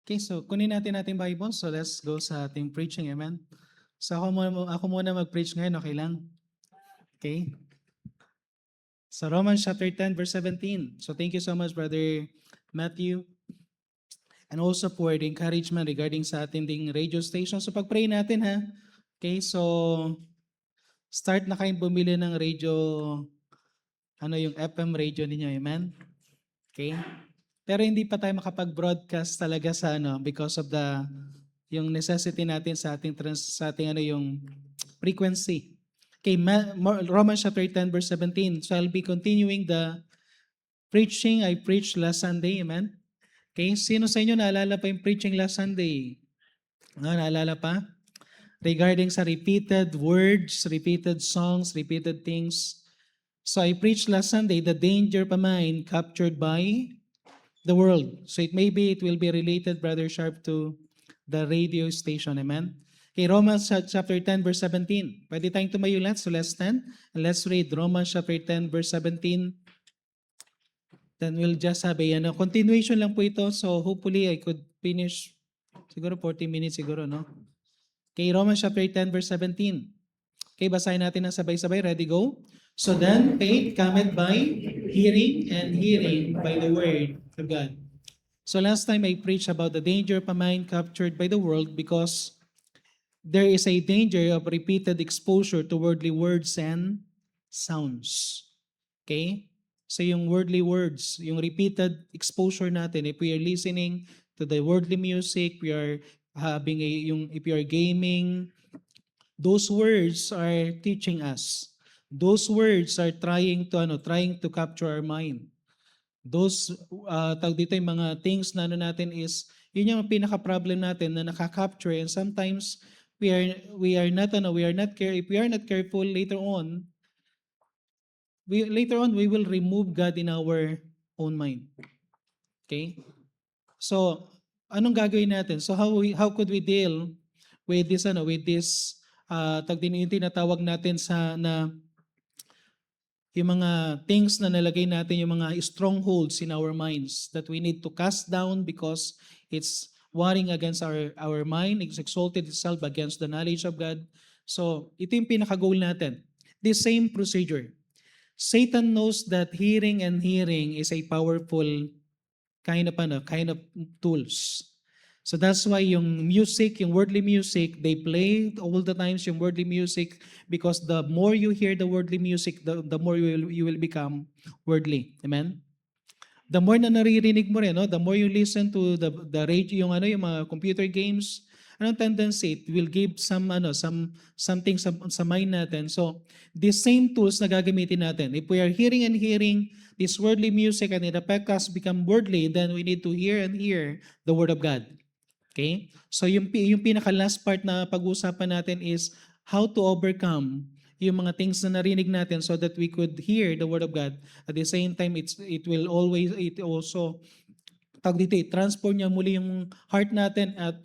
Okay, so kunin natin ating Bible. So let's go sa ating preaching, amen? So ako muna mag-preach ngayon, okay lang? Okay? So Romans chapter 10, verse 17. So thank you so much, Brother Matthew, and also for the encouragement regarding sa ating ding radio station. So pag-pray natin ha. Okay, so start na kayong bumili ng radio, ano yung FM radio ninyo, amen? Okay? Pero hindi pa tayo makapag-broadcast talaga sa ano because of the yung necessity natin sa ating sa ating ano yung frequency. Okay, Romans chapter 10 verse 17. So I'll be continuing the preaching I preached last Sunday, amen? Okay, sino sa inyo naalala pa yung preaching last Sunday? Naalala pa? Regarding sa repeated words, repeated songs, repeated things. So I preached last Sunday the danger pa mind captured by the world. So it will be related, Brother Sharp, to the radio station. Amen? Okay, Romans chapter 10, verse 17. Pwede tayong tumayo lahat. So let's stand and let's read Romans chapter 10, verse 17. Then we'll just have a continuation lang po ito. So hopefully I could finish siguro 40 minutes siguro, no? Okay, Romans chapter 10, verse 17. Okay, basahin natin ng sabay-sabay. Ready, go? So then, faith cometh by hearing, and hearing by the word of God. So last time I preached about the danger of a mind captured by the world because there is a danger of repeated exposure to worldly words and sounds. Okay? So yung worldly words, yung repeated exposure natin, if we are listening to the worldly music, we are having if you are gaming, those words are teaching us. Those words are trying to capture our mind. Those tawag dito yung mga things na ano natin is yun yung pinaka-problem natin na nakaka-capture, and sometimes we are not care if we are not careful later on we will remove God in our own mind. Okay? So anong gagawin natin? So how could we deal with this yung tinatawag natin sa na yung mga things na nalagay natin, yung mga strongholds in our minds that we need to cast down because it's warring against our mind, it's exalted itself against the knowledge of God. So ito yung pinaka-goal natin. This same procedure. Satan knows that hearing is a powerful kind of tools. So that's why yung music, yung worldly music, they play all the times yung worldly music because the more you hear the worldly music, the more you will become worldly. Amen? The more na naririnig mo rin, no? The more you listen to the radio, yung mga computer games, anong tendency? It will give something sa mind natin. So, these same tools na gagamitin natin. If we are hearing this worldly music and it affects us become worldly, then we need to hear and hear the Word of God. Okay? So yung pinaka-last part na pag-uusapan natin is how to overcome yung mga things na narinig natin so that we could hear the Word of God. At the same time, it also transform niya muli yung heart natin at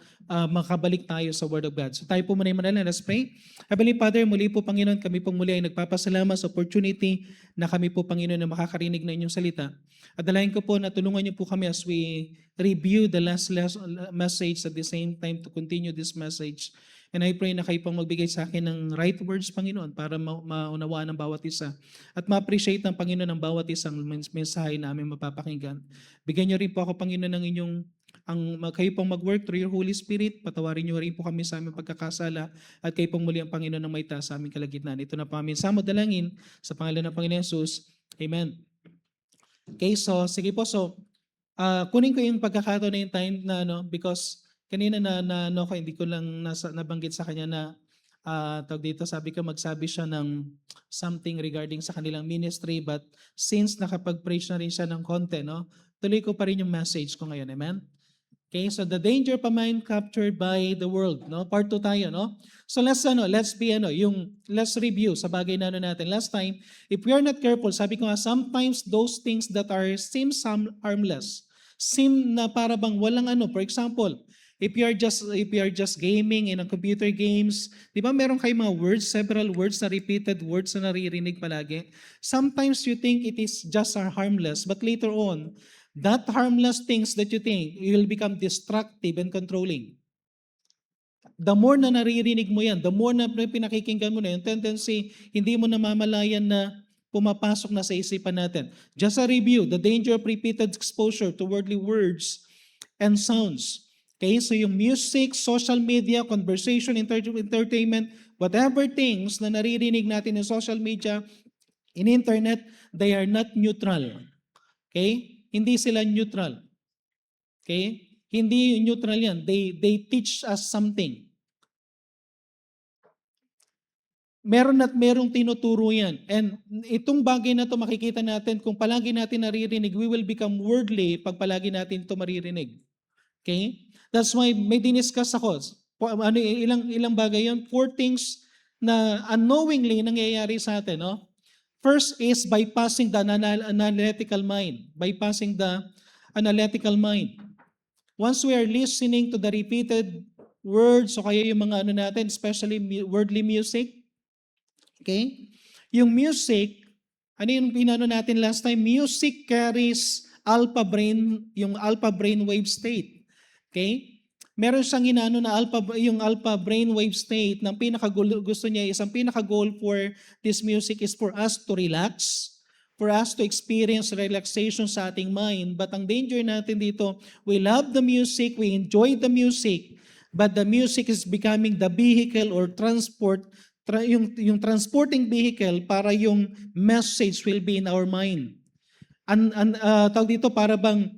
makabalik tayo sa Word of God. So tayo po muna yung manalangin. Let's pray. Heavenly Father, muli po Panginoon, kami po muli ay nagpapasalamat sa opportunity na kami po Panginoon na makakarinig na inyong salita. At dalayan ko po na tulungan niyo po kami as we review the last message at the same time to continue this message. And I pray na kayo pong magbigay sa akin ng right words, Panginoon, para maunawaan ng bawat isa. At ma-appreciate ng Panginoon ang bawat isang mensahe na aming mapapakinggan. Bigyan niyo rin po ako, Panginoon, ng inyong kayo pong mag-work through your Holy Spirit. Patawarin niyo rin po kami sa aming pagkakasala at kayo pong muli ang Panginoon ng may taas sa aming kalagitnaan. Ito na po aming samodalangin sa pangalan ng Panginoon Jesus. Amen. Okay, so sige po. So, kunin ko yung pagkakataon na yung time na because kanina hindi ko lang nabanggit sa kanya na tawag dito, sabi ko magsabi siya ng something regarding sa kanilang ministry, but since nakapag-preach na rin siya ng konti, tuloy ko pa rin yung message ko ngayon. Amen? Okay, so the danger pa mind captured by the world, Part 2 tayo, So let's review sa bagay na natin. Last time, if we are not careful, sabi ko nga, sometimes those things that seem harmless, seem na para bang walang for example, if you are just gaming in a computer games, di ba meron kayong mga words, several words na repeated words na naririnig palagi? Sometimes you think it is just harmless, but later on, that harmless things that you think, you will become destructive and controlling. The more na naririnig mo yan, the more na pinakikinggan mo na yung tendency, hindi mo namamalayan na pumapasok na sa isipan natin. Just a review, the danger of repeated exposure to worldly words and sounds. Okay, so yung music, social media, conversation, entertainment, whatever things na naririnig natin in social media, in internet, they are not neutral. Okay? Hindi sila neutral. Okay? Hindi neutral yan. They teach us something. Meron at merong tinuturo yan. And itong bagay na to makikita natin, kung palagi natin naririnig, we will become worldly pag palagi natin ito maririnig. Okay? That's why may diniscuss ako. Ilang bagay yun? 4 things na unknowingly nangyayari sa atin. No? First is bypassing the analytical mind. Bypassing the analytical mind. Once we are listening to the repeated words, o kaya yung mga natin, especially worldly music, okay? Yung music, ano yung pinano natin last time? Music carries yung alpha brain wave state. Okay? Meron siyang inano na yung alpha brain wave state, ng gusto niya, isang pinaka-goal for this music is for us to relax, for us to experience relaxation sa ating mind. But ang danger natin dito, we love the music, we enjoy the music, but the music is becoming the vehicle or yung transporting vehicle para yung message will be in our mind. Tawag dito, para bang,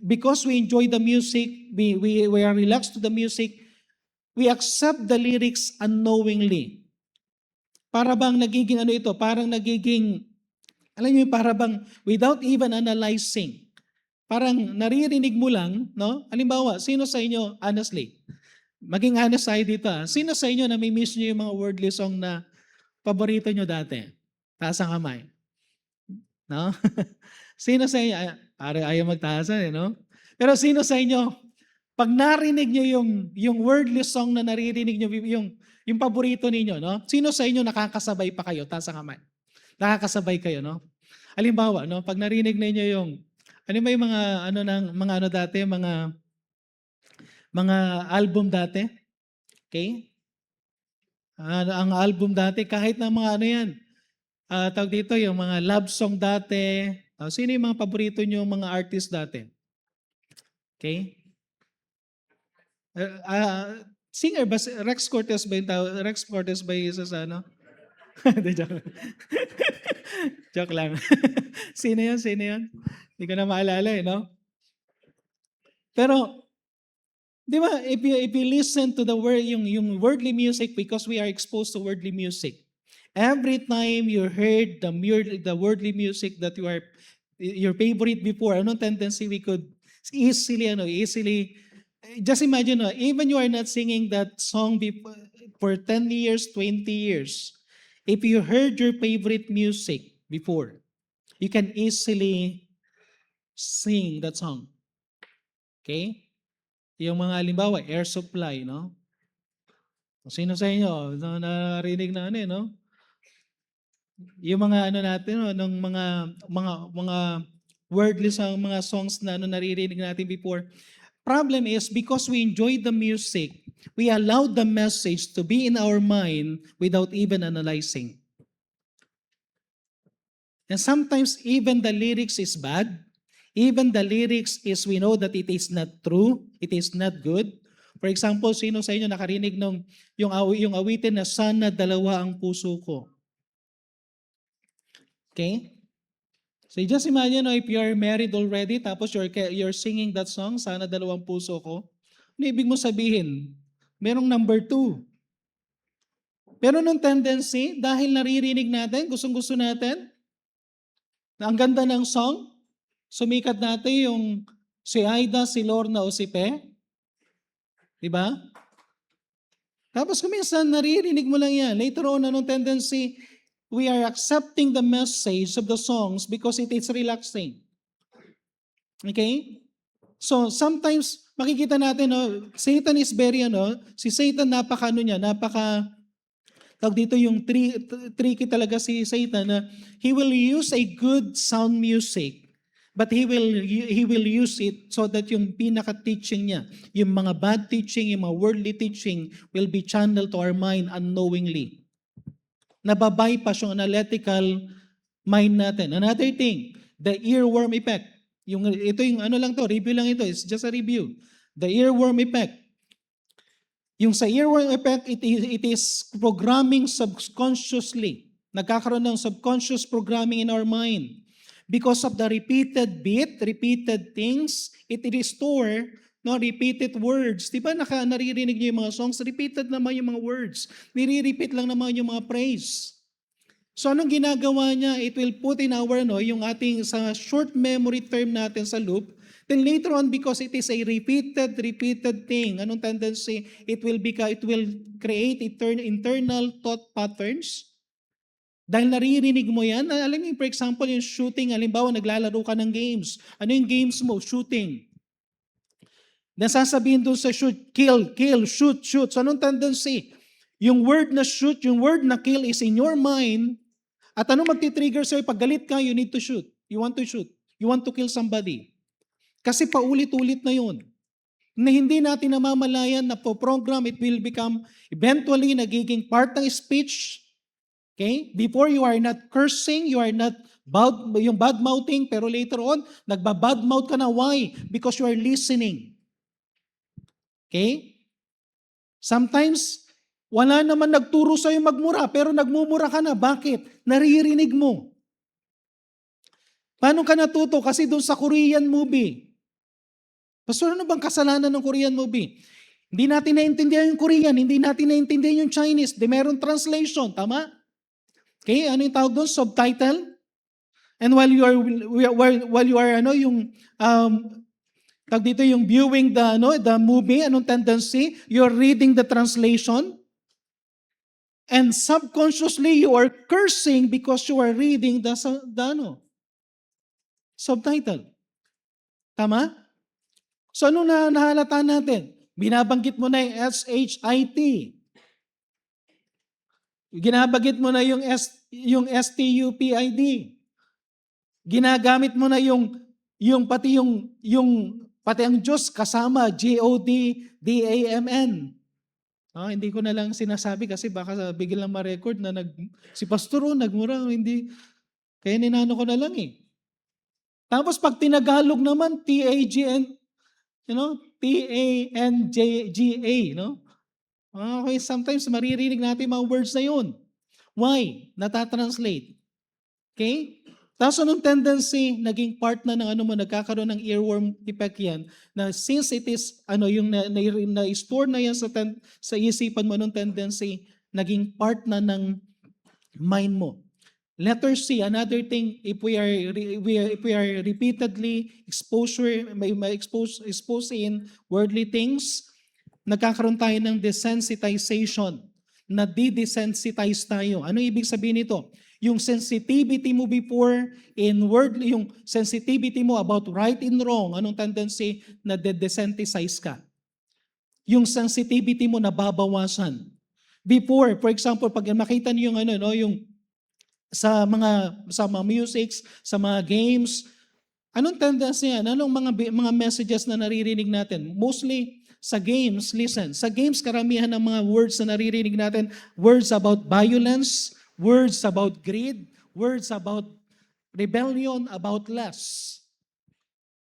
because we enjoy the music, we are relaxed to the music, we accept the lyrics unknowingly. Para bang nagiging parang nagiging, alam niyo, para bang without even analyzing. Parang naririnig mo lang, no? Halimbawa, sino sa inyo, honestly, maging honest tayo dito, sino sa inyo na may miss niyo yung mga worldly song na paborito niyo dati? Taas ang kamay. No? Sino sa inyo? Ayaw magtaasan, no? Pero sino sa inyo, pag narinig niyo yung worldly song na naririnig niyo, yung paborito ninyo, no? Sino sa inyo nakakasabay pa kayo? Taas ang kamay. Nakakasabay kayo, no? Halimbawa, no, pag narinig niyo yung ba yung mga dati, mga album dati? Okay? Ang album dati, kahit na mga yan, tawag dito, yung mga love song dati. Sino yung mga paborito nyo mga artist dati? Okay? Singer ba? Rex Cortez ba yung tawag? Rex Cortez ba yung isa sa ano? Joke. Joke lang. Sino yan? Hindi ko na maalala no? Pero, di ba, if you listen to the word, yung worldly music, because we are exposed to worldly music, every time you heard the worldly music that your favorite before, anong tendency we could easily, just imagine, even you are not singing that song before, for 10 years, 20 years, if you heard your favorite music before, you can easily sing that song. Okay? Yung mga halimbawa, Air Supply, no? Sino sa inyo narinig na no? Yung mga natin, ng mga wordly song, mga songs na naririnig natin before. Problem is, because we enjoy the music, we allow the message to be in our mind without even analyzing. And sometimes even the lyrics is bad. Even the lyrics is, we know that it is not true, it is not good. For example, sino sa inyo nakarinig yung awitin na sana dalawa ang puso ko? Okay? So just imagine if you are married already, tapos you're singing that song, sana dalawang puso ko. Ano ibig mo sabihin? Merong number 2. Pero nung tendency, dahil naririnig natin, gustong-gusto natin, na ang ganda ng song, sumikat natin yung si Aida, si Lorna o si Pe. Diba? Tapos kuminsan naririnig mo lang yan. Later on, anong tendency? We are accepting the message of the songs because it is relaxing. Okay? So sometimes makikita natin, Satan is very, si Satan tawag dito yung tricky talaga si Satan na he will use a good sound music But he will use it so that yung pinaka-teaching niya, yung mga bad teaching, yung mga worldly teaching will be channeled to our mind unknowingly. Nababypass yung analytical mind natin. Another thing, the earworm effect. Ito yung ano lang to, review lang ito. It's just a review. The earworm effect. Yung sa earworm effect, it is programming subconsciously. Nagkakaroon ng subconscious programming in our mind. Because of the repeated beat, repeated things, it restore repeated words. Di ba naririnig niyo yung mga songs? Repeated naman yung mga words. Nire-repeat lang naman yung mga praise. So anong ginagawa niya? It will put in our, yung ating sa short memory term natin sa loop. Then later on, because it is a repeated thing, anong tendency? It will create internal thought patterns. Dahil naririnig mo yan, alam mo, for example, yung shooting, halimbawa, naglalaro ka ng games. Ano yung games mo? Shooting. Nasasabihin doon sa shoot, kill, shoot. So anong tendency? Yung word na shoot, yung word na kill is in your mind. At ano magti-trigger sa'yo? Pag galit ka, you need to shoot. You want to shoot. You want to kill somebody. Kasi paulit-ulit na yun. Na hindi natin namamalayan na po program, it will become eventually nagiging part ng speech. Okay? Before you are not cursing, you are not yung bad-mouthing, pero later on, nagba-bad-mouth ka na. Why? Because you are listening. Okay? Sometimes, wala naman nagturo sa'yo magmura, pero nagmumura ka na. Bakit? Naririnig mo. Paano ka natuto? Kasi doon sa Korean movie. Pastor, ano bang kasalanan ng Korean movie? Hindi natin naintindihan yung Korean, hindi natin naintindihan yung Chinese. Di meron translation, tama? Okay, ano yung tawag doon? Subtitle. And while you are tawag dito yung viewing the movie, anong tendency? You're reading the translation. And subconsciously you are cursing because you are reading the subtitle. Tama? So ano na nahalata natin? Binabanggit mo na yung SHIT. Ginabanggit mo na yung STUPID. Ginagamit mo na pati ang Diyos kasama GODDAMN. Hindi ko na lang sinasabi kasi baka biglang ma-record na si Pastor nagmura, hindi. Kaya ninano ko na lang eh. Tapos pag tinagalog naman, TANGA, Okay, sometimes maririnig natin mga words na yun. Why? Natatranslate. Okay? Tapos anong tendency, naging part na ng nagkakaroon ng earworm effect yan, na since it is, yung na-store na yan sa isipan mo, anong tendency, naging part na ng mind mo. Letter C, another thing, if we are repeatedly exposed in worldly things, nagkakaroon tayo ng desensitization, na de-desensitize tayo. Ano ibig sabihin nito? Yung sensitivity mo before in worldly, yung sensitivity mo about right and wrong, anong tendency na de-desensitize ka? Yung sensitivity mo nababawasan. Before, for example, pag makita niyo yung sa mga musics, sa mga games, anong tendency yan? Anong mga messages na naririnig natin? Mostly sa games, listen, sa games karamihan ng mga words na naririnig natin, words about violence, words about greed, words about rebellion, about lust.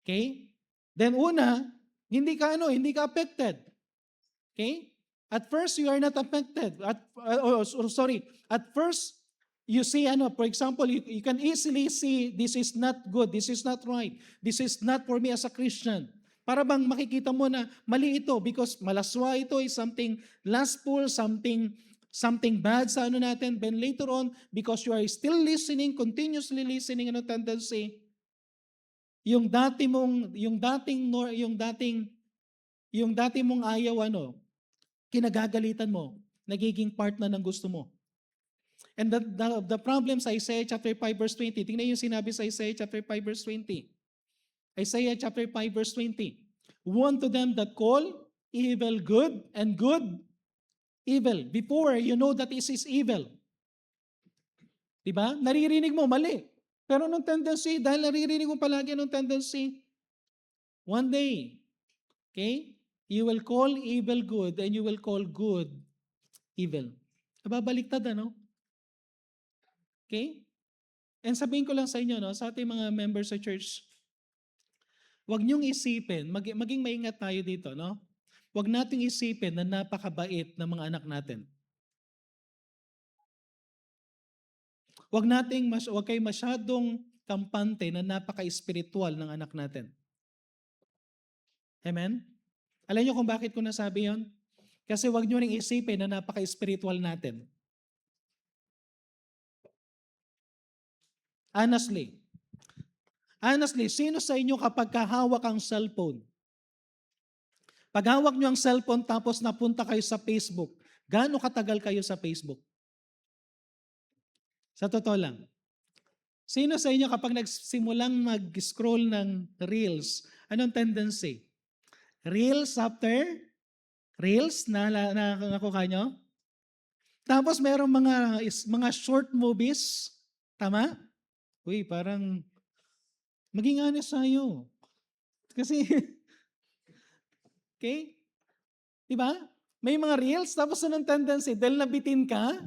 Okay? Then una, hindi ka affected. Okay? At first, you are not affected. At first, you see, for example, you can easily see this is not good, this is not right, this is not for me as a Christian. Para bang makikita mo na mali ito because malaswa ito is something lustful, something bad sa natin. Then later on, because you are still listening, continuously listening, tendency, yung dating mong ayaw, kinagagalitan mo, nagiging part na ng gusto mo. And the problem sa Isaiah chapter 5 verse 20, tingnan yung sinabi sa Isaiah chapter 5 verse 20. Isaiah chapter 5 verse 20. Woe unto them that call evil good and good evil. Before you know that this is evil. Diba? Naririnig mo, mali. Pero anong tendency? Dahil naririnig mo palagi anong tendency? One day, okay, you will call evil good and you will call good evil. Nababaliktad, ano? Okay? And sabihin ko lang sa inyo, no, sa ating mga members sa church, huwag niyong isipin, maging maingat tayo dito, no? Huwag nating isipin na napakabait ng mga anak natin. Huwag kayo masyadong kampante na napaka-espiritual ng anak natin. Amen? Alam niyo kung bakit ko nasabi yon? Kasi huwag niyo ring isipin na napaka-espiritual natin. Honestly, sino sa inyo kapag kahawak ang cellphone? Pag hawak niyo ang cellphone tapos napunta kayo sa Facebook, gaano katagal kayo sa Facebook? Sa totoo lang. Sino sa inyo kapag nagsimulang mag-scroll ng Reels, anong tendency? Reels after Reels na nakuha nyo? Tapos merong mga short movies. Tama? Uy, parang maging honest tayo. Kasi, okay? Diba? May mga Reels, tapos anong tendency? Dahil nabitin ka,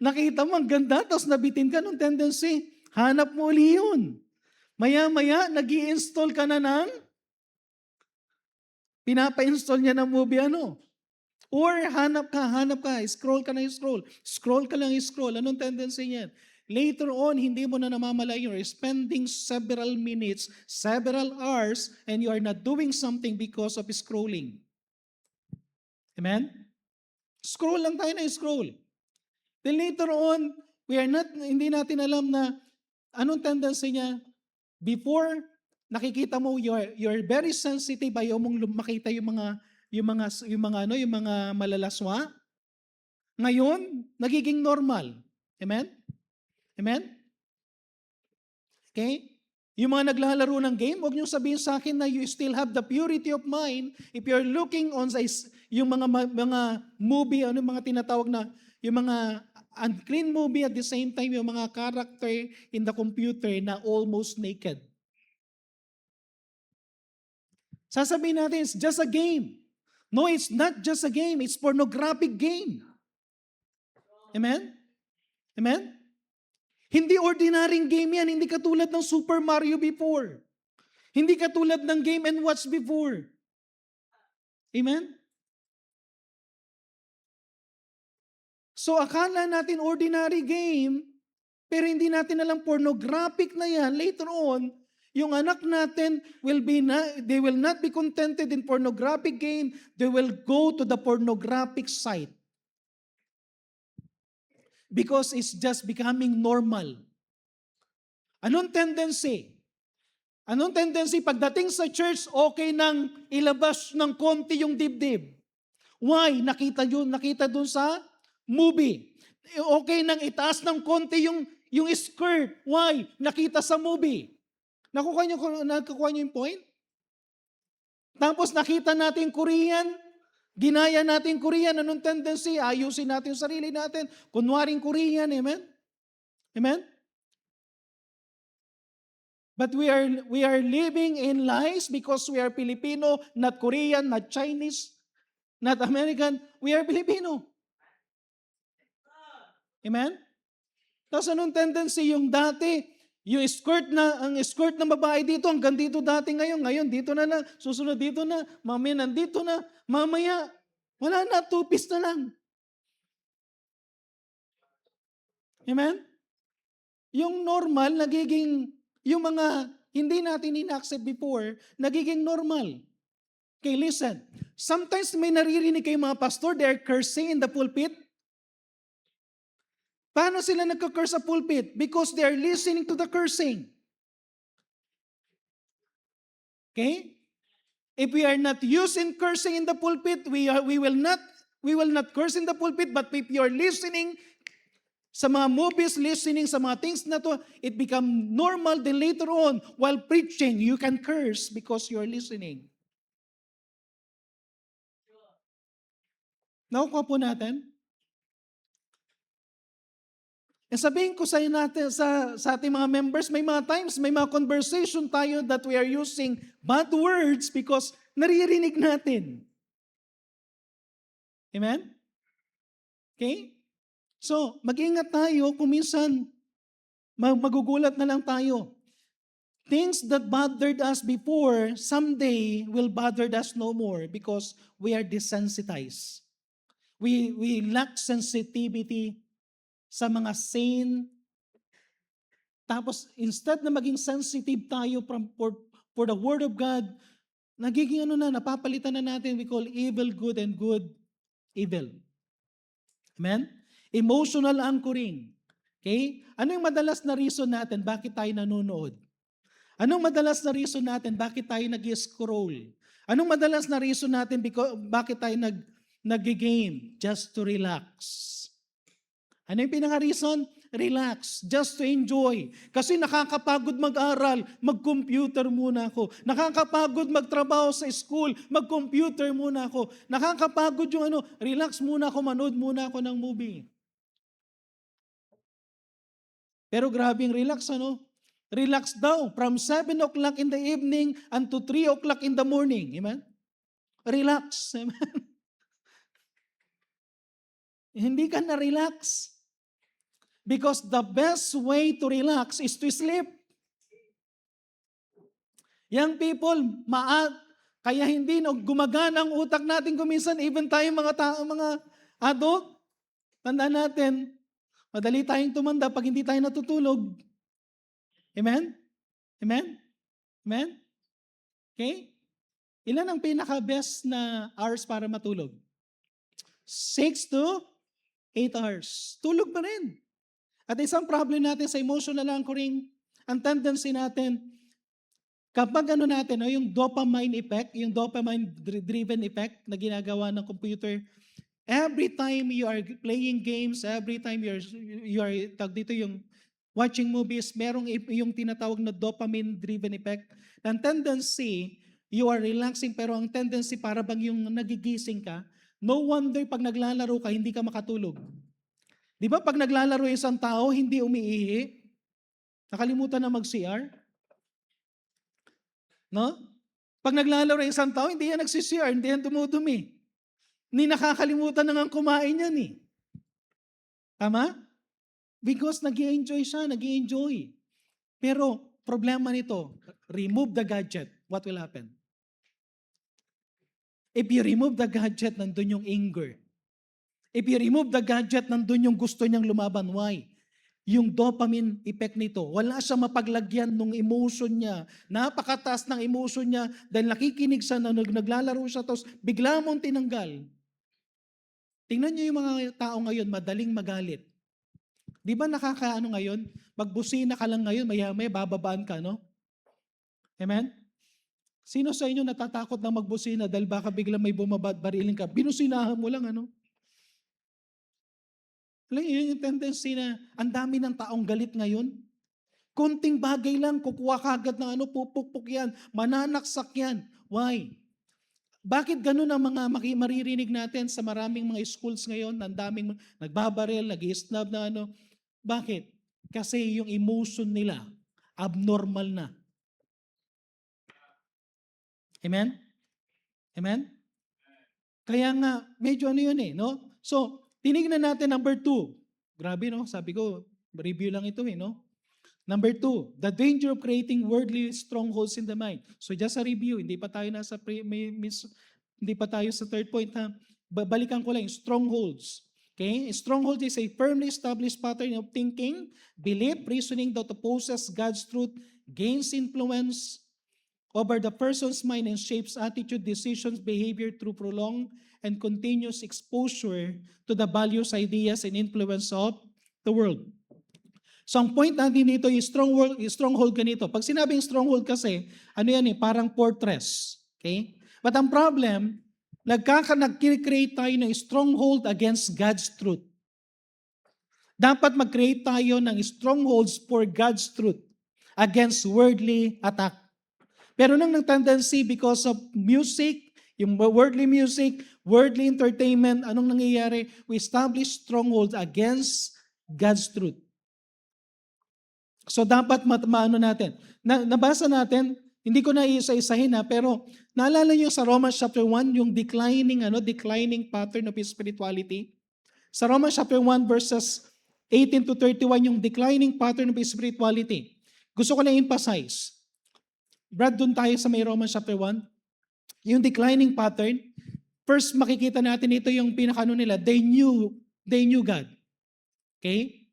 nakita mo ang ganda, tapos nabitin ka, anong tendency? Hanap mo uli yun. Maya-maya, nag-i-install ka na ng pinapa-install niya ng movie ano. Or hanap ka, scroll ka na scroll. Scroll ka lang scroll. Anong tendency niyan? Later on, hindi mo na namamalayan, you're spending several minutes, several hours, and you are not doing something because of scrolling. Amen? Scroll lang tayo na scroll. Then later on, hindi natin alam na anong tendency niya. Before, nakikita mo, you're very sensitive, ayaw mong makita yung mga malalaswa. Ngayon, nagiging normal. Amen? Amen? Okay? Yung mga naglalaro ng game, huwag niyong sabihin sa akin na you still have the purity of mind if you're looking on yung mga movie, mga tinatawag na, yung mga unclean movie at the same time, yung mga character in the computer na almost naked. Sasabihin natin, it's just a game. No, it's not just a game. It's pornographic game. Amen? Amen? Hindi ordinaryong game yan. Hindi katulad ng Super Mario before. Hindi katulad ng Game & Watch before. Amen? So akala natin ordinary game, pero hindi natin alam pornographic na yan. Later on, yung anak natin they will not be contented in pornographic game. They will go to the pornographic site. Because it's just becoming normal. Anong tendency? Anong tendency? Pagdating sa church, okay nang ilabas ng konti yung dibdib. Why? Nakita dun sa movie. Okay nang itaas ng konti yung skirt. Why? Nakita sa movie. Nakukuha niyo yung point? Tapos nakita natin Korean, ginaya natin Korean, anong tendency? Ayusin natin yung sarili natin. Kunwaring Korean, amen? Amen? But we are living in lies because we are Filipino, not Korean, not Chinese, not American. We are Filipino. Amen? Tapos anong tendency? Yung dati, ang skirt ng babae dito, hanggang dito dati ngayon dito na, susunod dito na, mamaya nandito na, mamaya, wala na, two-piece na lang. Amen? Yung normal, yung mga hindi natin ina-accept before, nagiging normal. Okay, listen. Sometimes may naririnig kayo mga pastor, they're cursing in the pulpit. Paano sila nagka-curse sa pulpit? Because they are listening to the cursing. Okay? If we are not using cursing in the pulpit, we will not curse in the pulpit, but if you are listening sa mga movies, listening sa mga things na to, it become normal. Then later on, while preaching, you can curse because you are listening. Nakukuha po natin? Sabihin ko sa natin, sa ating mga members, may mga times, may mga conversation tayo that we are using bad words because naririnig natin. Amen? Okay? So, mag-ingat tayo kung minsan magugulat na lang tayo. Things that bothered us before, someday will bother us no more because we are desensitized. We lack sensitivity sa mga sin. Tapos, instead na maging sensitive tayo for the Word of God, nagiging napapalitan na natin, we call evil good and good evil. Amen? Emotional anchoring. Okay? Ano yung madalas na reason natin bakit tayo nanonood? Anong madalas na reason natin bakit tayo nag-scroll? Anong madalas na reason natin bakit tayo nag-game? Just to relax. Ano yung pinaka-reason? Relax, just to enjoy. Kasi nakakapagod mag-aral, mag-computer muna ako. Nakakapagod magtrabaho sa school, mag-computer muna ako. Nakakapagod yung relax muna ako, manood muna ako ng movie. Pero grabing relax, Relax daw from 7 o'clock in the evening unto 3 o'clock in the morning. Amen? Relax. Amen? Hindi ka na-relax. Because the best way to relax is to sleep. Young people, kaya hindi gumagana ang utak natin kuminsan, even tayo mga adult. Tandaan natin, madali tayong tumanda pag hindi tayo natutulog. Amen? Amen? Amen? Okay? Ilan ang pinaka-best na hours para matulog? 6 to 8 hours. Tulog pa rin. At isang problem natin sa emotional anchoring, ang tendency natin, kapag natin, yung dopamine effect, yung dopamine-driven effect na ginagawa ng computer, every time you are playing games, every time you are dito yung watching movies, merong yung tinatawag na dopamine-driven effect. Ang tendency, you are relaxing, pero ang tendency para bang yung nagigising ka, no wonder pag naglalaro ka, hindi ka makatulog. Di ba pag naglalaro yung isang tao, hindi umiihi? Nakalimutan na mag-CR? No? Pag naglalaro yung isang tao, hindi yan nagsi-CR, hindi yan dumudumi. Hindi nakakalimutan na nga kumain yan eh. Tama? Because nag-i-enjoy siya, nag-i-enjoy. Pero problema nito, remove the gadget, what will happen? If you remove the gadget, nandun yung anger. If you remove the gadget, nandun yung gusto niyang lumaban. Why? Yung dopamine effect nito, wala siya mapaglagyan ng emotion niya. Napakataas ng emotion niya dahil nakikinig siya na naglalaro siya tapos bigla mong tinanggal. Tingnan niyo yung mga tao ngayon, madaling magalit. Di ba nakakaano ngayon? Magbusina ka lang ngayon, maya-maya bababaan ka, no? Amen? Sino sa inyo natatakot na magbusina dahil baka bigla may bumaba at barilin ka? Binusinahan mo lang, Alam niyo yung tendency na ang dami ng taong galit ngayon? Konting bagay lang, kukuha ka agad ng pupukpuk yan, mananaksak yan. Why? Bakit ganun ang mga maririnig natin sa maraming mga schools ngayon? Ang daming nagbabaril, nag-i-snub na Bakit? Kasi yung emotion nila, abnormal na. Amen? Amen? Kaya nga, medyo yun no? So, tinignan natin number 2. Grabe, no? Sabi ko, review lang ito, no? Number 2, the danger of creating worldly strongholds in the mind. So just a review, hindi pa tayo hindi pa tayo sa third point, ha? Balikan ko lang, strongholds. Okay? Stronghold is a firmly established pattern of thinking, belief, reasoning that opposes God's truth, gains influence over the person's mind and shapes attitude, decisions, behavior through prolonged and continuous exposure to the values, ideas, and influence of the world. So ang point natin dito yung stronghold ganito. Pag sinabing stronghold kasi, parang fortress. Okay? But ang problem, nag-create tayo ng stronghold against God's truth. Dapat mag-create tayo ng strongholds for God's truth against worldly attack. Pero nang tendency because of music, yung worldly music, worldly entertainment, anong nangyayari? We establish strongholds against God's truth. So dapat maano natin. Nabasa natin, hindi ko na isa-isahin pero naalala niyo sa Romans chapter 1 yung declining pattern of spirituality. Sa Romans chapter 1 verses 18 to 31 yung declining pattern of spirituality. Gusto ko lang emphasize. Brad, doon tayo sa may Romans chapter 1. Yung declining pattern, first makikita natin ito yung pinakano nila, they knew God. Okay?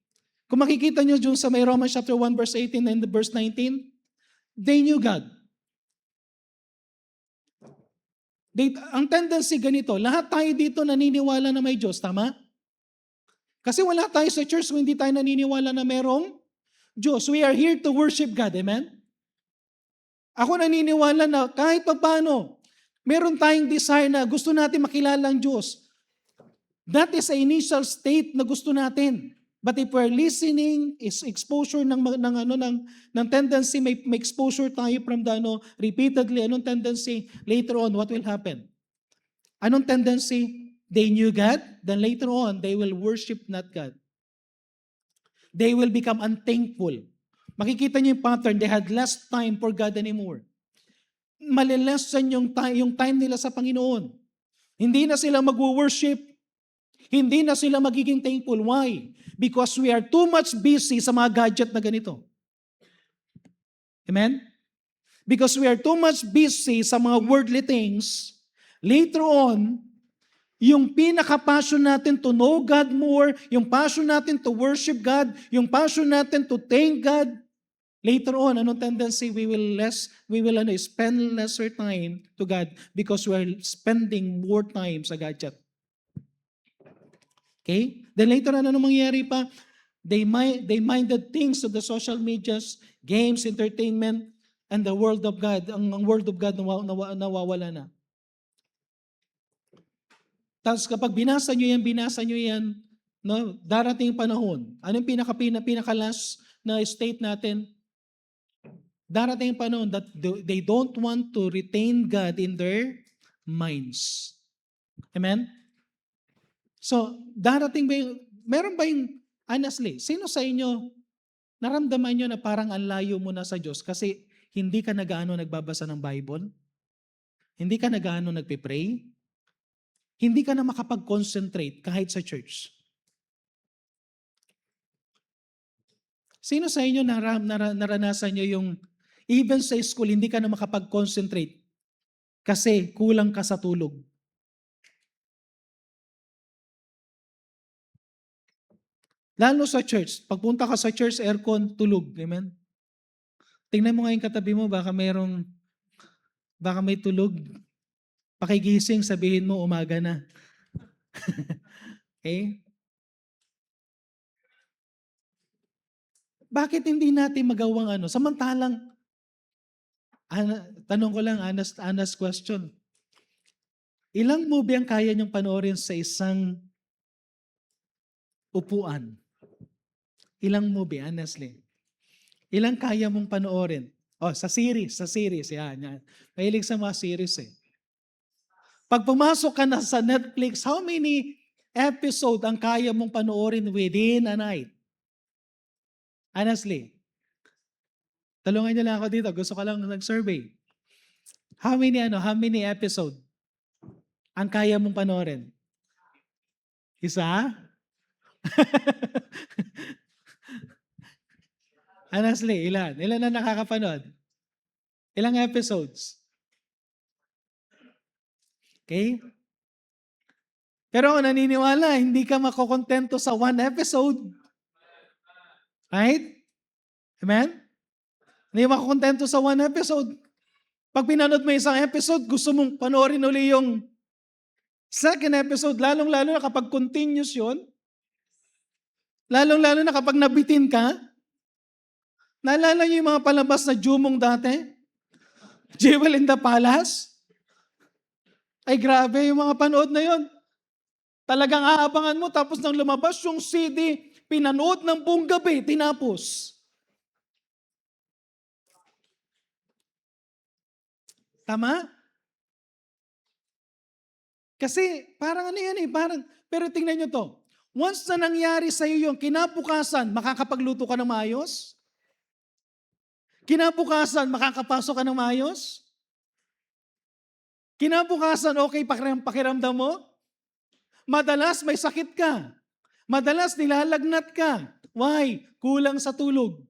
Kung makikita nyo dun sa may Romans chapter 1 verse 18 and verse 19, they knew God. Ang tendency ganito, lahat tayo dito naniniwala na may Diyos, tama? Kasi wala tayo sa church kung hindi tayo naniniwala na merong Diyos. We are here to worship God, amen? Ako naniniwala na kahit paano, meron tayong desire na gusto natin makilala ang Diyos. That is a initial state na gusto natin. But if we're listening, is exposure ng tendency, may exposure tayo from the repeatedly, anong tendency? Later on, what will happen? Anong tendency? They knew God, then later on, they will worship not God. They will become unthankful. Makikita niyo yung pattern, they had less time for God anymore. Malilessen yung time nila sa Panginoon. Hindi na sila mag-worship. Hindi na sila magiging thankful. Why? Because we are too much busy sa mga gadget na ganito. Amen? Because we are too much busy sa mga worldly things, later on, yung pinaka-passion natin to know God more, yung passion natin to worship God, yung passion natin to thank God, later on, anong tendency? We will spend lesser time to God because we are spending more time sa gadget. Okay? Then later on, ano mangyayari pa? They minded things of the social medias, games, entertainment, and the world of God. Ang world of God nawawala na. Tapos kapag binasa nyo yan, no, darating panahon. Anong pinaka-last na state natin? Darating panahon that they don't want to retain God in their minds. Amen? So, meron ba yung, honestly, sino sa inyo, naramdaman nyo na parang ang layo mo na sa Diyos kasi hindi ka nagbabasa ng Bible? Hindi ka nagpe-pray? Hindi ka na makapag-concentrate kahit sa church? Sino sa inyo naranasan nyo yung, even sa school, hindi ka na makapag-concentrate kasi kulang ka sa tulog? Lalo sa church, pagpunta ka sa church, aircon, tulog. Amen? Tingnan mo nga yung katabi mo, baka may tulog. Pakigising, sabihin mo, umaga na. Okay? Bakit hindi natin magawang samantalang, tanong ko lang, honest question. Ilang movie ang kaya niyong panoorin sa isang upuan? Ilang movie, honestly? Ilang kaya mong panoorin? Sa series, yan. Mahilig sa mga series eh. Pag pumasok ka na sa Netflix, how many episode ang kaya mong panoorin within a night? Honestly. Talungan niyo lang ako dito. Gusto ko lang nag-survey. How many episode ang kaya mong panoorin? Isa? Honestly, ilan? Ilan na nakakapanood? Ilang episodes? Okay? Pero naniniwala, hindi ka makokontento sa one episode. Right? Amen? Hindi makokontento sa one episode. Pag pinanood mo isang episode, gusto mong panoorin uli yung second episode, lalong-lalo na kapag continuous yun. Lalong-lalo na kapag nabitin ka. Naalala niyo yung mga palabas na Jumong dati? Jewel in the Palace? Ay grabe yung mga panood na yon. Talagang aabangan mo tapos nang lumabas yung CD, pinanood ng buong gabi, tinapos. Tama? Kasi parang pero tingnan nyo to. Once na nangyari sa iyo yung kinabukasan, makakapagluto ka ng maayos? Kinabukasan, makakapasok ka ng maayos? Kinabukasan, okay pakiramdam mo? Madalas may sakit ka. Madalas nilalagnat ka. Why? Kulang sa tulog.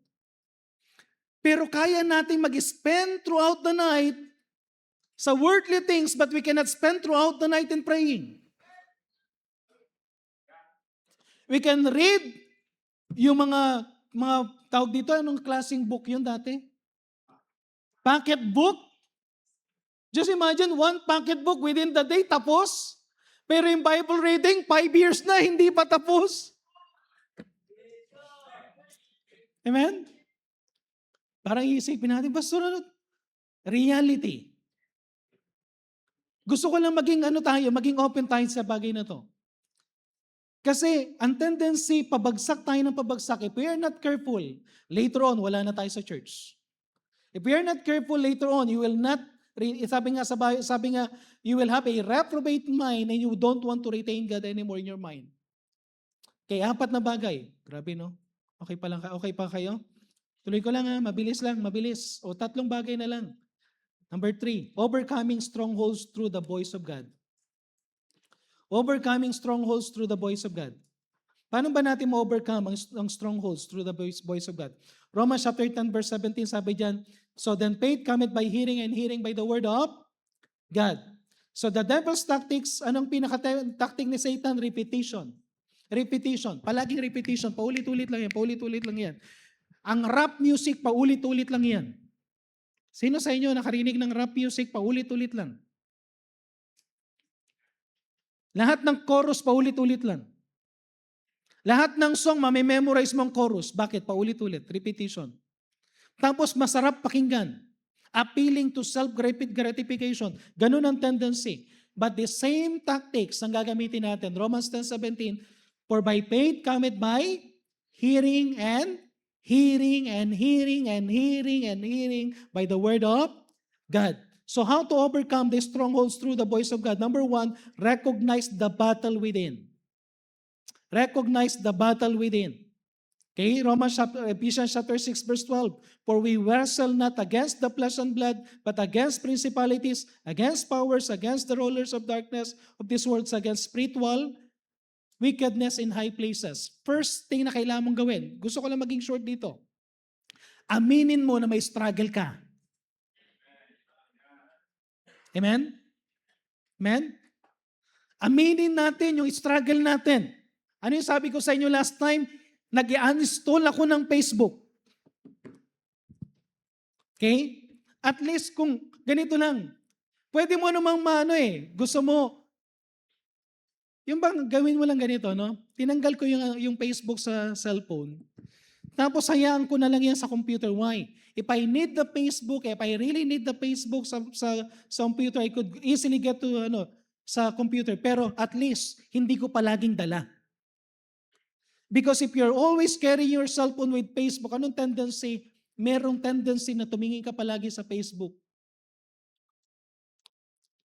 Pero kaya nating mag-spend throughout the night sa worldly things, but we cannot spend throughout the night in praying. We can read yung mga tawag dito, anong klaseng book yun dati? Pocket book? Just imagine one pocket book within the day, tapos. Pero yung Bible reading, 5 years na, hindi pa tapos. Amen? Parang iisipin natin, Pastor, reality. Gusto ko lang maging open tayo sa bagay na to. Kasi ang tendency, pabagsak tayo ng pabagsak. If we are not careful, later on, wala na tayo sa church. If we are not careful later on, you will not, sabi nga, you will have a reprobate mind and you don't want to retain God anymore in your mind. Kaya 4 na bagay. Grabe, no? Okay pa kayo? Tuloy ko lang mabilis. O 3 bagay na lang. Number 3, overcoming strongholds through the voice of God. Overcoming strongholds through the voice of God. Paano ba natin ma-overcome ang strongholds through the voice of God? Romans chapter 10 verse 17 sabi diyan, so then faith cometh by hearing and hearing by the word of God. So the devil's tactics, anong pinaka-tactic ni Satan? Repetition. Palaging repetition. Paulit-ulit lang yan. Ang rap music, paulit-ulit lang yan. Sino sa inyo nakarinig ng rap music, paulit-ulit lang? Lahat ng chorus, paulit-ulit lang. Lahat ng song, mamememorize mong chorus. Bakit? Paulit-ulit. Repetition. Tapos masarap pakinggan. Appealing to self-gratification. Ganun ang tendency. But the same tactics ang gagamitin natin. Romans 10:17, for by faith cometh by hearing and hearing and hearing and hearing and hearing by the word of God. So how to overcome the strongholds through the voice of God? Number 1, recognize the battle within. Recognize the battle within. Okay, Ephesians chapter 6 verse 12. For we wrestle not against the flesh and blood, but against principalities, against powers, against the rulers of darkness of this world, against spiritual wickedness in high places. First thing na kailangan mong gawin, gusto ko lang maging short dito. Aminin mo na may struggle ka. Amen? Amen? Aminin natin yung struggle natin. Ano yung sabi ko sa inyo last time? Nag-i-uninstall ako ng Facebook. Okay? At least kung ganito lang, pwede mo namang gusto mo, yung bang gawin mo lang ganito, no? Tinanggal ko yung Facebook sa cellphone. Tapos hayaan ko na lang yan sa computer. Why? If I need the Facebook, if I really need the Facebook sa computer, I could easily get to sa computer. Pero at least, hindi ko palaging dala. Because if you're always carrying your cellphone with Facebook, anong tendency? Merong tendency na tumingin ka palagi sa Facebook.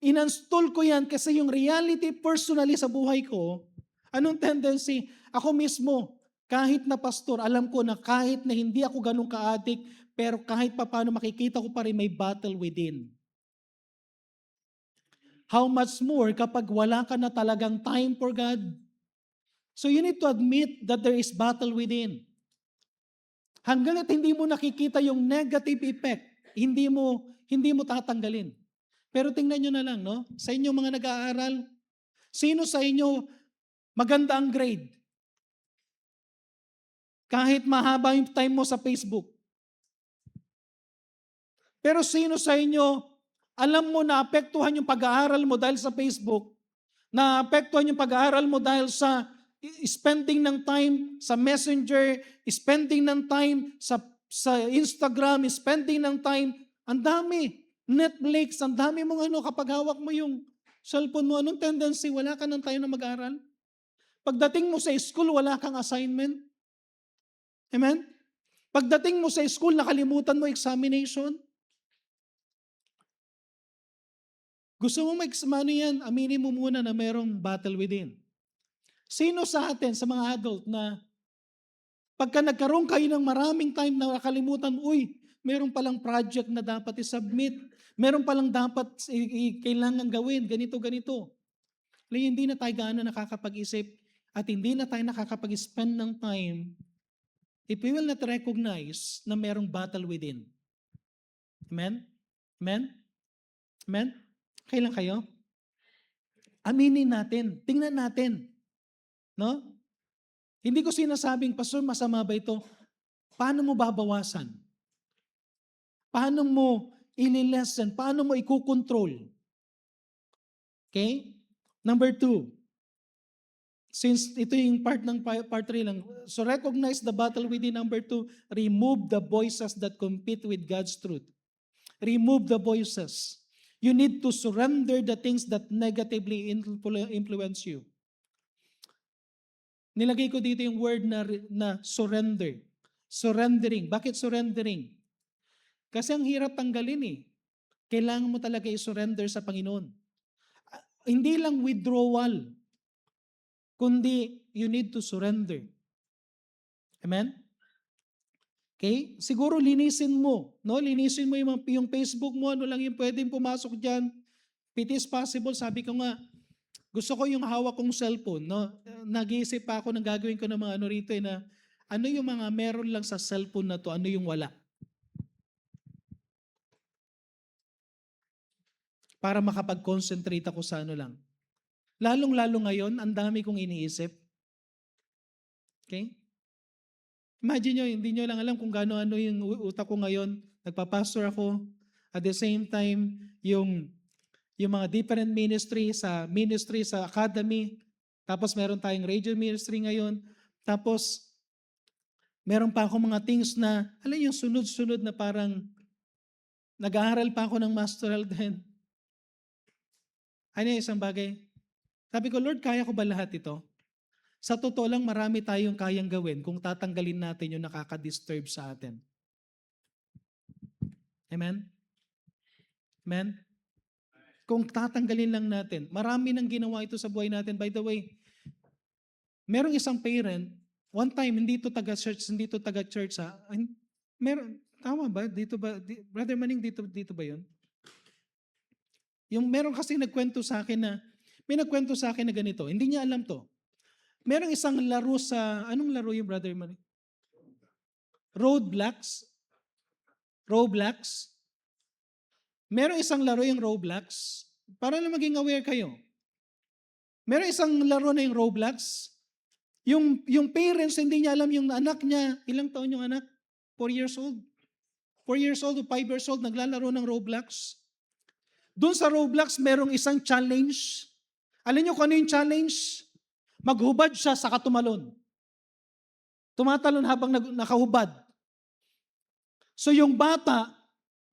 Ininstall ko yan kasi yung reality personally sa buhay ko, anong tendency? Ako mismo, kahit na pastor, alam ko na kahit na hindi ako ganun ka-addict, pero kahit pa paano makikita ko pa rin may battle within. How much more kapag wala ka na talagang time for God? So you need to admit that there is battle within. Hanggang at hindi mo nakikita yung negative effect, hindi mo tatanggalin. Pero tingnan nyo na lang, no? Sa inyo mga nag-aaral, sino sa inyo maganda ang grade? Kahit mahaba yung time mo sa Facebook. Pero sino sa inyo, alam mo na apektuhan yung pag-aaral mo dahil sa Facebook, na apektuhan yung pag-aaral mo dahil sa spending ng time sa Messenger, spending ng time sa Instagram, spending ng time, ang dami. Netflix, ang dami mong kapag hawak mo yung cellphone mo, anong tendency? Wala ka ng time na mag-aaral. Pagdating mo sa school, wala kang assignment. Amen? Pagdating mo sa school, nakalimutan mo examination. Gusto mo yan, aminin mo muna na mayroong battle within. Sino sa atin, sa mga adult na pagka nagkaroon kayo ng maraming time na nakalimutan, Meron palang project na dapat i-submit. Meron palang dapat kailangan gawin, ganito, ganito. Hindi na tayo gaano nakakapag-isip at hindi na tayo nakakapag-spend ng time if we will not recognize na merong battle within. Amen? Amen? Amen? Kailan kayo? Aminin natin. Tingnan natin. No? Hindi ko sinasabing, Pastor, masama ba ito? Paano mo babawasan? Paano mo ililesen? Paano mo ikukontrol? Okay? Number 2. Since ito yung part 3 lang. So recognize the battle within. Number 2, remove the voices that compete with God's truth. Remove the voices. You need to surrender the things that negatively influence you. Nilagay ko dito yung word na surrender. Surrendering. Bakit surrendering? Kasi ang hirap tanggalin eh. Kailangan mo talaga i-surrender sa Panginoon. Hindi lang withdrawal, kundi you need to surrender. Amen? Okay? Siguro linisin mo. No? Linisin mo yung Facebook mo. Ano lang yung pwedeng pumasok dyan. If it is possible, sabi ko nga, gusto ko yung hawak kong cellphone. No? Nag-iisip pa ako ng gagawin ko ng mga ano rito na ano yung mga meron lang sa cellphone na to, ano yung wala. Para makapag-concentrate ako sa ano lang. Lalong-lalo ngayon, ang dami kong iniisip. Okay? Imagine nyo, hindi nyo lang alam kung gaano-ano yung utak ko ngayon. Nagpa-pastor ako. At the same time, yung mga different ministry sa academy. Tapos meron tayong radio ministry ngayon. Tapos, meron pa ako mga things na, alam yung sunod-sunod na parang nag-aaral pa ako ng masteral din. Ano yung isang bagay? Sabi ko, Lord, kaya ko ba lahat ito? Sa totoo lang, marami tayong kayang gawin kung tatanggalin natin yung nakaka-disturb sa atin. Amen? Amen? Kung tatanggalin lang natin, marami nang ginawa ito sa buhay natin. By the way, merong isang parent, one time, hindi to taga-church ha? Meron, tama ba? Dito ba? Brother Manning, dito ba yun? Yung meron kasi nagkwento sa akin na, may nagkwento sa akin na ganito, hindi niya alam to. Merong isang laro anong laro yung Brother Manning? Roblox. Merong isang laro yung Roblox. Para lang maging aware kayo. Merong isang laro na yung Roblox. Yung parents, hindi niya alam yung anak niya. Ilang taon yung anak? 4 years old. 4 years old o 5 years old, naglalaro ng Roblox. Doon sa Roblox, merong isang challenge. Alam niyo kung ano yung challenge? Maghubad siya sa katumalon. Tumatalon habang nakahubad. So yung bata,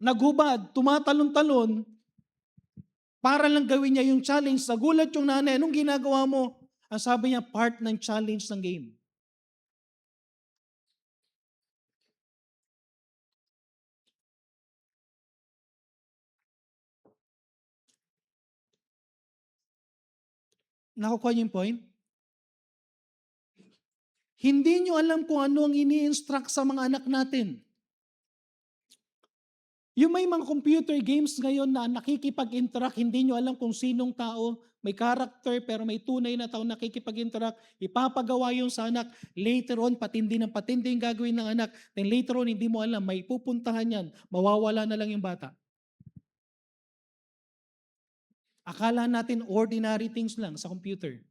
naghubad, tumatalon-talon, para lang gawin niya yung challenge. Nagulat yung nanay, anong ginagawa mo? Ang sabi niya, part ng challenge ng game. Nakukuha niyo yung point? Hindi niyo alam kung ano ang ini-instruct sa mga anak natin. Yung may mga computer games ngayon na nakikipag-interact, hindi nyo alam kung sinong tao, may character pero may tunay na tao nakikipag-interact, ipapagawa yung sa anak, later on patindi ng patindi yung gagawin ng anak, then later on hindi mo alam, may pupuntahan yan, mawawala na lang yung bata. Akala natin ordinary things lang sa computer.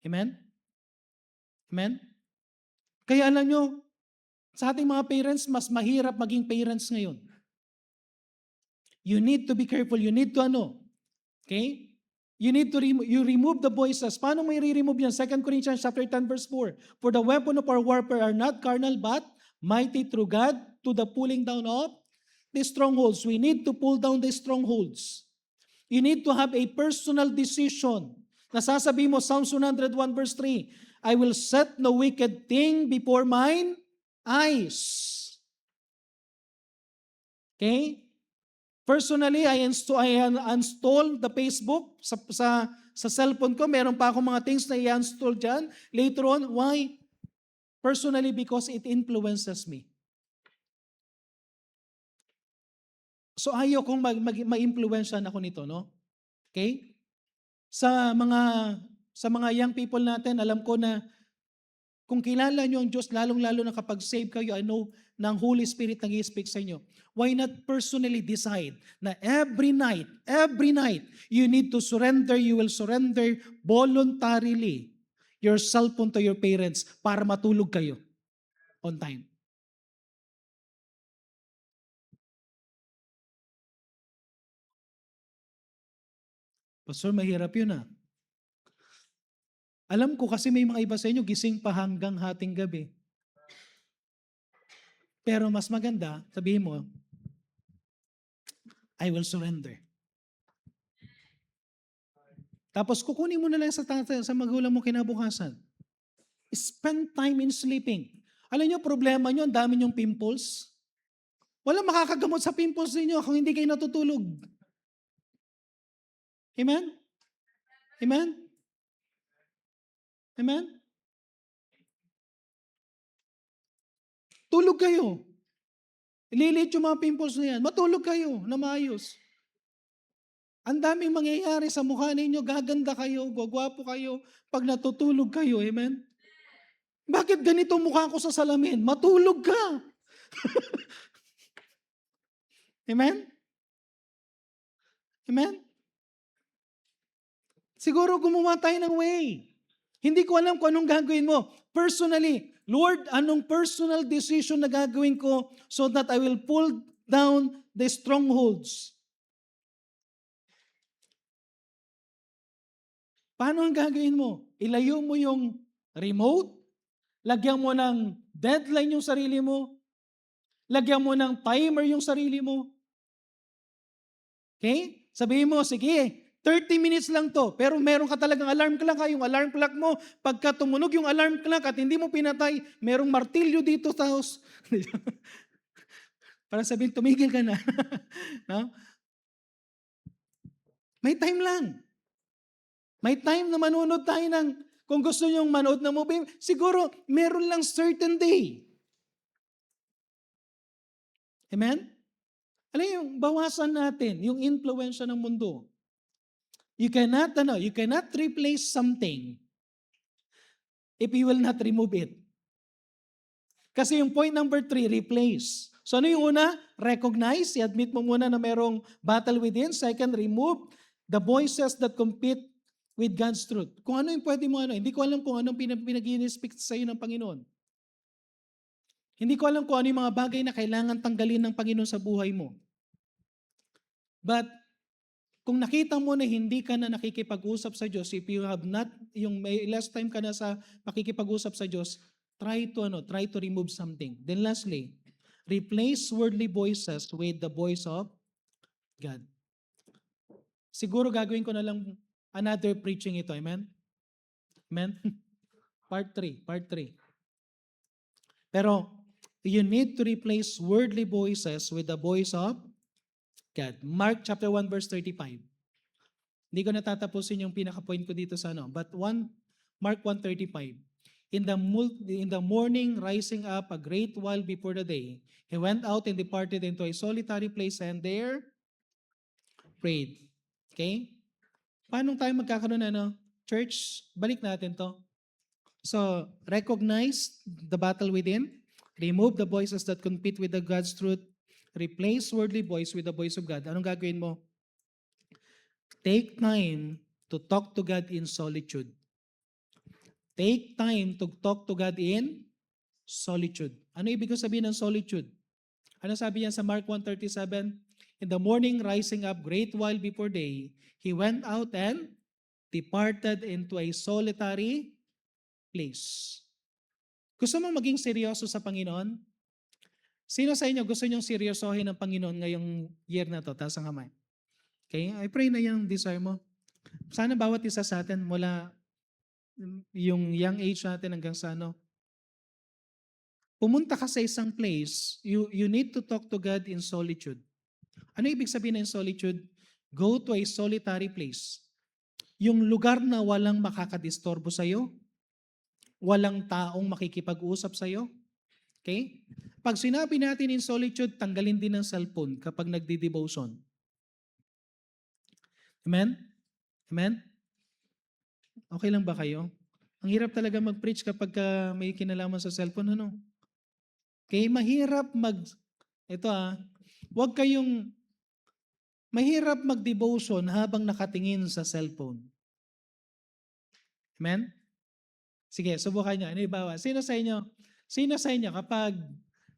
Amen? Amen? Kaya alam nyo, sa ating mga parents, mas mahirap maging parents ngayon. You need to be careful. You need to okay? You need to remove the voices. Paano mo i-remove yan? 2 Corinthians chapter 10 verse 4. For the weapon of our warfare are not carnal but mighty through God to the pulling down of the strongholds. We need to pull down the strongholds. You need to have a personal decision. Nasasabi mo, Psalms 101 verse 3, I will set no wicked thing before mine eyes. Okay? Personally, I install the Facebook sa cellphone ko. Meron pa akong mga things na i-install dyan. Later on, why? Personally, because it influences me. So ayaw kong ma-influensyan ako nito, no? Okay? Sa mga young people natin, alam ko na kung kilala nyo ang Diyos, lalong-lalo na kapag save kayo, I know na ang Holy Spirit nag-i-speak sa inyo. Why not personally decide na every night, you need to surrender, you will surrender voluntarily your cellphone to your parents para matulog kayo on time. Pastor, mahirap yun ah. Alam ko kasi may mga iba sa inyo gising pa hanggang hating gabi. Pero mas maganda, sabihin mo, I will surrender. Tapos kukunin mo na lang sa magulang mo kinabukasan. Spend time in sleeping. Alam niyo, problema niyo, ang dami niyong pimples. Walang makakagamot sa pimples ninyo kung hindi kayo natutulog. Amen? Amen? Amen? Tulog kayo. Ililit yung mga pimples na yan. Matulog kayo na maayos. Ang daming mangyayari sa mukha ninyo. Gaganda kayo, gwagwapo kayo pag natutulog kayo. Amen? Bakit ganito mukha ko sa salamin? Matulog ka. Amen? Amen? Siguro gumawa tayo ng way. Hindi ko alam kung anong gagawin mo. Personally, Lord, anong personal decision na gagawin ko so that I will pull down the strongholds? Paano ang gagawin mo? Ilayo mo yung remote? Lagyan mo ng deadline yung sarili mo? Lagyan mo ng timer yung sarili mo? Okay? Sabihin mo, sige, 30 minutes lang to, pero meron ka talagang alarm clock ha, yung alarm clock mo, pagka tumunog yung alarm clock at hindi mo pinatay, merong martilyo dito sa house. Para sabihin, tumigil ka na. No? May time lang. May time na manonood tayo ng, kung gusto nyong manood ng movie, siguro meron lang certain day. Amen? Alam yung bawasan natin, yung influensya ng mundo. You cannot replace something if you will not remove it. Kasi yung point number 3, replace. So ano yung una? Recognize. I-admit mo muna na merong battle within. Second, remove the voices that compete with God's truth. Kung ano yung pwede mo hindi ko alam kung anong pinag-i-speak sa iyo ng Panginoon. Hindi ko alam kung ano yung mga bagay na kailangan tanggalin ng Panginoon sa buhay mo. But kung nakita mo na hindi ka na nakikipag-usap sa Diyos, if you have not, yung may less time ka na sa makikipag-usap sa Diyos, try to remove something. Then lastly, replace worldly voices with the voice of God. Siguro gagawin ko na lang another preaching ito. Amen? Amen? Part 3. Pero, you need to replace worldly voices with the voice of God. Mark chapter 1 verse 35. Hindi ko natatapusin yung pinaka-point ko dito sa but Mark 1:35. In the morning, rising up a great while before the day, he went out and departed into a solitary place and there prayed. Okay? Paano tayo magkakaroon church, balik natin to. So, recognize the battle within, remove the voices that compete with the God's truth, replace worldly voice with the voice of God. Anong gagawin mo? Take time to talk to God in solitude. Take time to talk to God in solitude. Ano ibig sabihin ng solitude? Ano sabi niya sa Mark 1:37? In the morning, rising up great while before day, he went out and departed into a solitary place. Gusto mo maging seryoso sa Panginoon? Sino sa inyo gusto niyong seryosohin ng Panginoon ngayong year na to? Taas ang kamay. Okay? I pray na yung desire mo. Sana bawat isa sa atin mula yung young age natin hanggang sa pumunta ka sa isang place, you need to talk to God in solitude. Ano ibig sabihin ng solitude? Go to a solitary place. Yung lugar na walang makakadistorbo sa'yo, walang taong makikipag-usap sa'yo. Okay? Pag sinabi natin in solitude, tanggalin din ng cellphone kapag nagdi-devotion. Amen? Amen? Okay lang ba kayo? Ang hirap talaga mag-preach kapag may kinalaman sa cellphone, ano? Okay, ito huwag kayong, mahirap mag-devotion habang nakatingin sa cellphone. Amen? Sige, subukan nyo. Ano ibawa? Sino sa inyo kapag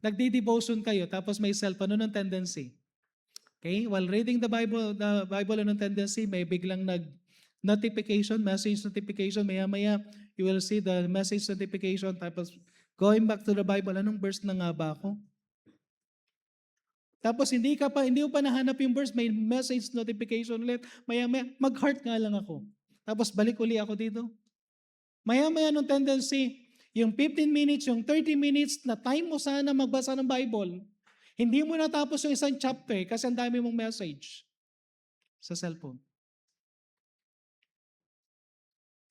nagdi-devotion kayo tapos may cellphone, anong tendency? Okay? While reading the Bible, anong tendency? May biglang notification, message notification, maya-maya, you will see the message notification, tapos going back to the Bible, anong verse na nga ba ako? Tapos hindi mo pa nahanap yung verse, may message notification ulit, maya-maya, mag-heart nga lang ako. Tapos balik uli ako dito. Maya-maya nung tendency, yung 15 minutes, yung 30 minutes na time mo sana magbasa ng Bible, hindi mo natapos yung isang chapter kasi ang dami mong message sa cellphone.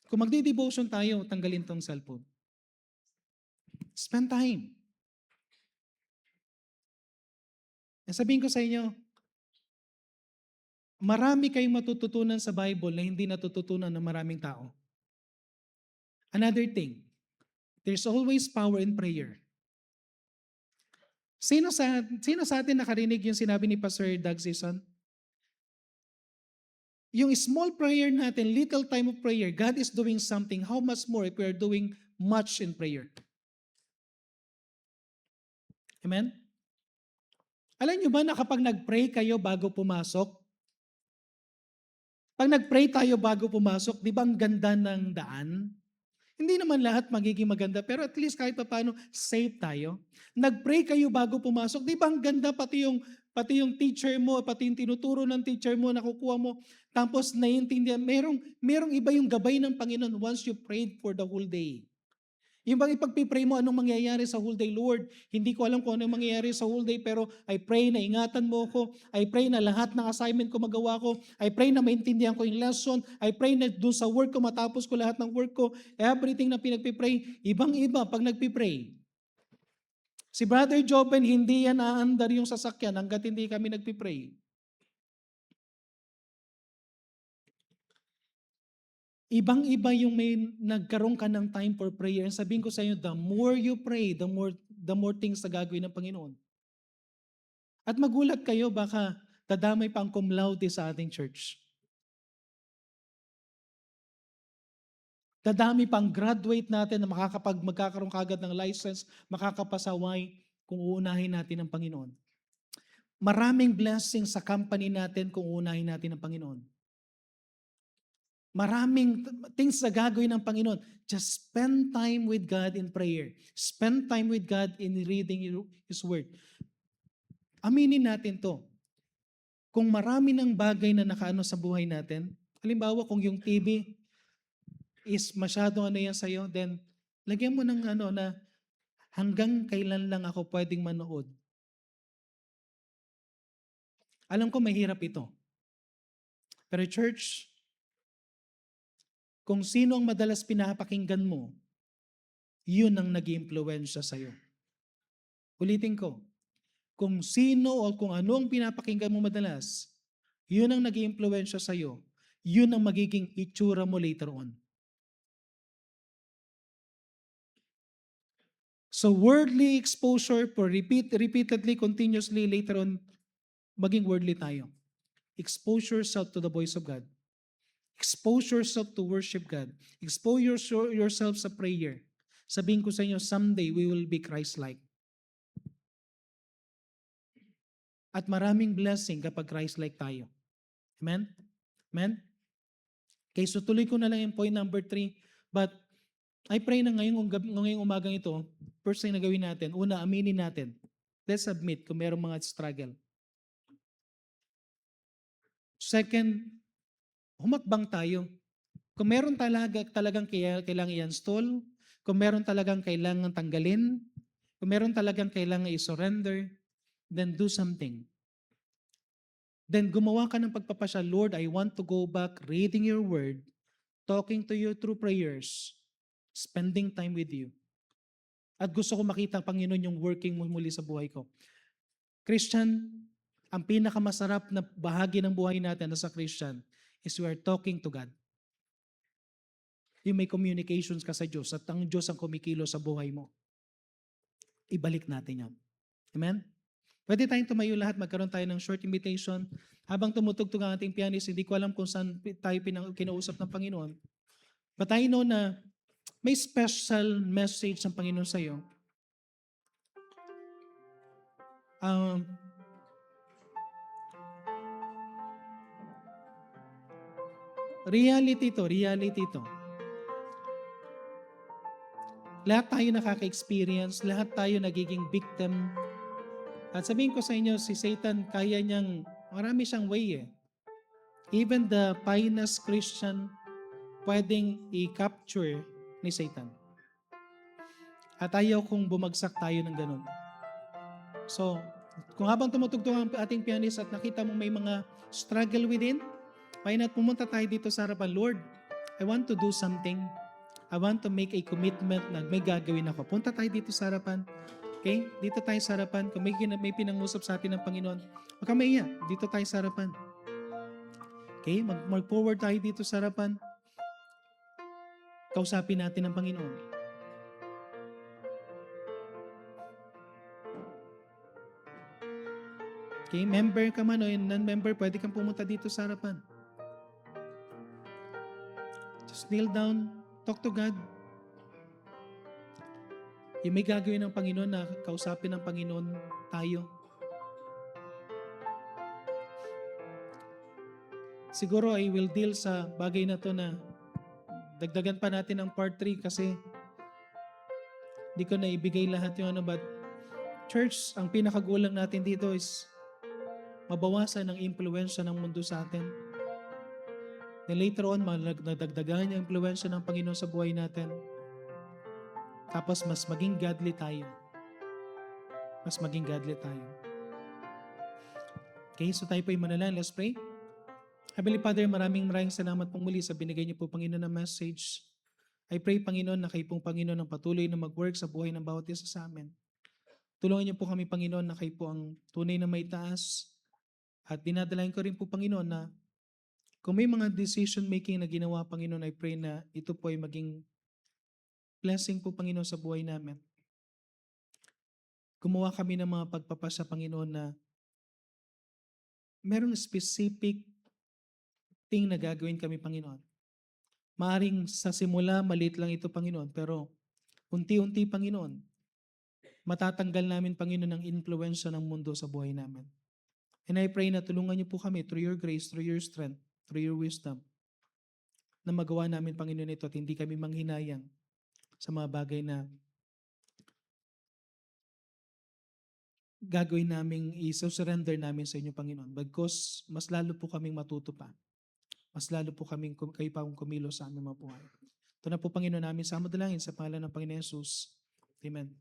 Kung magdi-devotion tayo, tanggalin tong cellphone. Spend time. Sabihin ko sa inyo, marami kayong matututunan sa Bible na hindi natututunan ng maraming tao. Another thing, there's always power in prayer. Sino sa atin nakarinig yung sinabi ni Pastor Doug Sison? Yung small prayer natin, little time of prayer, God is doing something. How much more if we are doing much in prayer? Amen? Alam nyo ba na kapag nag-pray kayo bago pumasok, pag nag-pray tayo bago pumasok, di ba ang ganda ng daan? Hindi naman lahat magiging maganda, pero at least kahit paano, safe tayo. Nag-pray kayo bago pumasok, di ba ang ganda pati yung teacher mo, pati yung tinuturo ng teacher mo, nakukuha mo, tapos naiintindihan, merong iba yung gabay ng Panginoon once you prayed for the whole day. Yung bang ipagpipray mo anong mangyayari sa whole day, Lord, hindi ko alam kung anong mangyayari sa whole day, pero I pray na ingatan mo ko. I pray na lahat ng assignment ko magawa ko. I pray na maintindihan ko yung lesson. I pray na doon sa work ko, matapos ko lahat ng work ko. Everything na pinagpipray, ibang-iba pag nagpipray. Si Brother Joben, hindi yan aandar yung sasakyan hanggat hindi kami nagpipray. Ibang-iba yung may nagkaroon ka ng time for prayer. Sabihin ko sa inyo, the more you pray, the more things na gagawin ng Panginoon. At magulat kayo, baka dadamay pa ang cum laude sa ating church. Dadami pang graduate natin na magkakaroon kagad ng license, makakapasaway kung uunahin natin ang Panginoon. Maraming blessing sa company natin kung uunahin natin ang Panginoon. Maraming things na gagawin ng Panginoon. Just spend time with God in prayer. Spend time with God in reading His Word. Aminin natin to. Kung marami ng bagay na nakaano sa buhay natin, halimbawa kung yung TV is masyadong yan sa'yo, then lagyan mo ng na hanggang kailan lang ako pwedeng manood. Alam ko mahirap ito. Pero church, kung sino ang madalas pinapakinggan mo, yun ang nag-iimpluwensya sa'yo. Ulitin ko, kung sino o kung ano ang pinapakinggan mo madalas, yun ang nag-iimpluwensya sa'yo, yun ang magiging itsura mo later on. So worldly exposure for repeatedly, continuously, later on, maging worldly tayo. Expose yourself to the voice of God. Expose yourself to worship God. Expose yourself sa prayer. Sabihin ko sa inyo, someday we will be Christ-like. At maraming blessing kapag Christ-like tayo. Amen? Amen? Okay, so tuloy ko na lang yung point number 3. But I pray na ngayong umagang ito, first thing na gawin natin, una, aminin natin. Let's admit kung mayroong mga struggle. Second, humakbang tayo. Kung meron talagang kailangan i-install, kung meron talagang kailangan tanggalin, kung meron talagang kailangan i-surrender, then do something. Then gumawa ka ng pagpapasya, Lord, I want to go back reading your word, talking to you through prayers, spending time with you. At gusto ko makita ang Panginoon yung working mo muli sa buhay ko. Christian, ang pinakamasarap na bahagi ng buhay natin as a Christian is we are talking to God. Yung may communications ka sa Diyos at ang Diyos ang kumikilo sa buhay mo. Ibalik natin yan. Amen? Pwede tayong tumayo lahat, magkaroon tayo ng short invitation. Habang tumutugtog ang ating pianist, hindi ko alam kung saan tayo kinausap ng Panginoon. But I know na may special message ng Panginoon sa iyo. Reality to. Lahat tayo nakaka-experience, lahat tayo nagiging victim. At sabihin ko sa inyo, si Satan, kaya niyang, marami siyang way eh. Even the finest Christian, pwedeng i-capture ni Satan. At ayaw kung bumagsak tayo ng ganun. So, kung habang tumutugtog ang ating pianist at nakita mo may mga struggle within, why not pumunta tayo dito sa harapan, Lord, I want to do something. I want to make a commitment na may gagawin ako. Punta tayo dito sa harapan. Okay? Dito tayo sa harapan. Kung may pinangusap sa atin ng Panginoon, huwag kang maiya. Dito tayo sa harapan. Okay? Mag-forward tayo dito sa harapan. Kausapin natin ang Panginoon. Okay? Member ka man o non-member, pwede kang pumunta dito sa harapan. Just kneel down. Talk to God. Yung may gagawin ng Panginoon na kausapin ng Panginoon tayo. Siguro I will deal sa bagay na to na dagdagan pa natin ang part 3 kasi di ko na ibigay lahat yung but church, ang pinakagulang natin dito is mabawasan ang impluensya ng mundo sa atin. Then later on, nadagdagan yung impluensya ng Panginoon sa buhay natin. Tapos mas maging godly tayo. Mas maging godly tayo. Okay, so tayo po ay manalangin. Let's pray. Heavenly Father, maraming salamat pong muli sa binigay niyo po, Panginoon, na message. I pray, Panginoon, na kayo pong Panginoon ang patuloy na mag-work sa buhay ng bawat isa sa amin. Tulungan niyo po kami, Panginoon, na kayo po ang tunay na may taas. At dinadalain ko rin po, Panginoon, na kung may mga decision making na ginawa, Panginoon, I pray na ito po ay maging blessing po, Panginoon, sa buhay namin. Gumawa kami ng mga pagpapasya, Panginoon, na merong specific thing na gagawin kami, Panginoon. Maaring sa simula, maliit lang ito, Panginoon, pero unti-unti, Panginoon, matatanggal namin, Panginoon, ang influensya ng mundo sa buhay namin. And I pray na tulungan niyo po kami through your grace, through your strength, through your wisdom, na magawa namin, Panginoon, ito at hindi kami manghinayang sa mga bagay na gagawin namin, i-surrender namin sa inyo, Panginoon. Because mas lalo po kaming matuto pa. Mas lalo po kaming kayo pa kumilos sa aming mga buhay. Ito na po, Panginoon namin, sa dalangin sa pangalan ng Panginoon Jesus. Amen.